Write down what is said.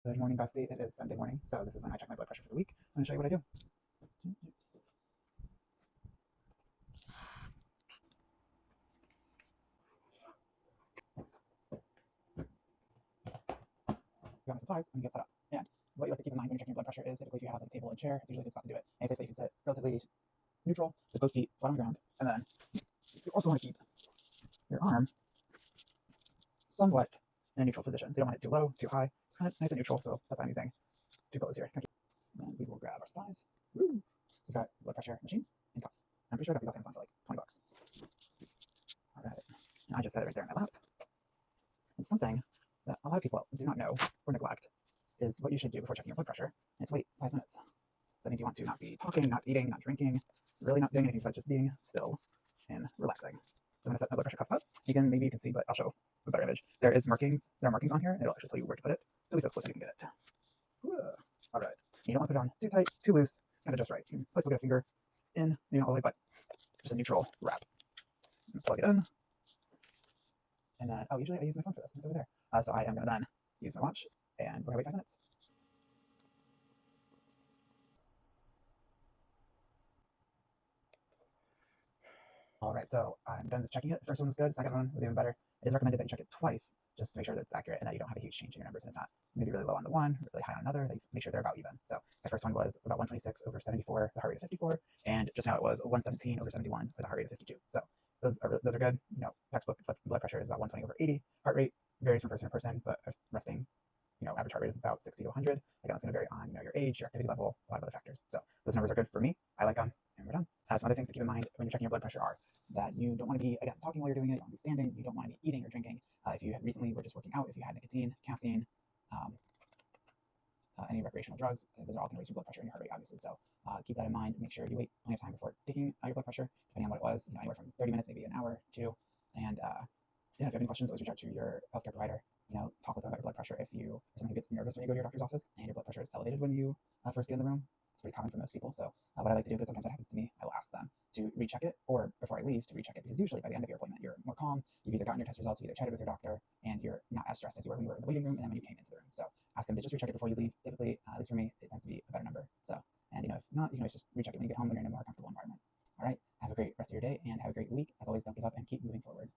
Good morning, Bestie. It is Sunday morning, so this is when I check my blood pressure for the week. I'm going to show you what I do. Got my supplies. I'm going to get set up. And what you have to keep in mind when you're checking your blood pressure is typically if you have like a table and chair, it's usually a good spot to do it. Any place that you can sit relatively neutral with both feet flat on the ground. And then you also want to keep your arm somewhat in a neutral position. So you don't want it too low, too high. It's kind of nice and neutral, so that's why I'm using two pillows here. And then we will grab our supplies. Woo! So we've got blood pressure machine and cuff. I'm pretty sure I got these off Amazon for like 20 bucks. All right. And I just set it right there in my lap. It's something that a lot of people do not know or neglect is what you should do before checking your blood pressure. And it's wait 5 minutes. So that means you want to not be talking, not eating, not drinking, really not doing anything besides just being still and relaxing. So I'm gonna set my blood pressure cuff up. Maybe you can see, but I'll show a better image. There are markings on here, and it'll actually tell you where to put it. At least as close as you can get it. All right. You don't want to put it on too tight, too loose, kind of just right. You can place a finger in, all the way, but just a neutral wrap. Plug it in. And then, usually I use my phone for this. It's over there. So I am going to then use my watch, and we're going to wait 5 minutes. All right, so I'm done with checking it. The first one was good. The second one was even better. It is recommended that you check it twice just to make sure that it's accurate and that you don't have a huge change in your numbers and it's not maybe really low on the one, really high on another. They make sure they're about even. So my first one was about 126 over 74, the heart rate of 54, and just now it was 117 over 71 with a heart rate of 52. So those are good. Textbook blood pressure is about 120 over 80. Heart rate varies from person to person, but resting average heart rate is about 60 to 100. Again, that's going to vary on your age, your activity level, a lot of other factors. So those numbers are good for me. I like them, and we're done. Some other things to keep in mind when you're checking your blood pressure are that you don't want to be, again, talking while you're doing it. You don't want to be standing. You don't want to be eating or drinking. If you recently were just working out, if you had nicotine, caffeine, um, any recreational drugs, those are all going to raise your blood pressure and your heart rate, obviously. So keep that in mind. Make sure you wait plenty of time before taking your blood pressure, depending on what it was. Anywhere from 30 minutes, maybe an hour, two. And yeah, if you have any questions, always reach out to your healthcare provider. Talk with them about your blood pressure. If you are someone who gets nervous when you go to your doctor's office and your blood pressure is elevated when you first get in the room, it's pretty common for most people. So what I like to do, because sometimes that happens to me, I will ask them to recheck it, or before I leave to recheck it, because usually by the end of your appointment, you're more calm. You've either gotten your test results, you've either chatted with your doctor, and you're not as stressed as you were when you were in the waiting room and then when you came into the room. So ask them to just recheck it before you leave. Typically, at least for me, it tends to be a better number. So, and if not, you can always just recheck it when you get home when you're in a more comfortable environment. All right, have a great rest of your day and have a great week. As always, don't give up and keep moving forward.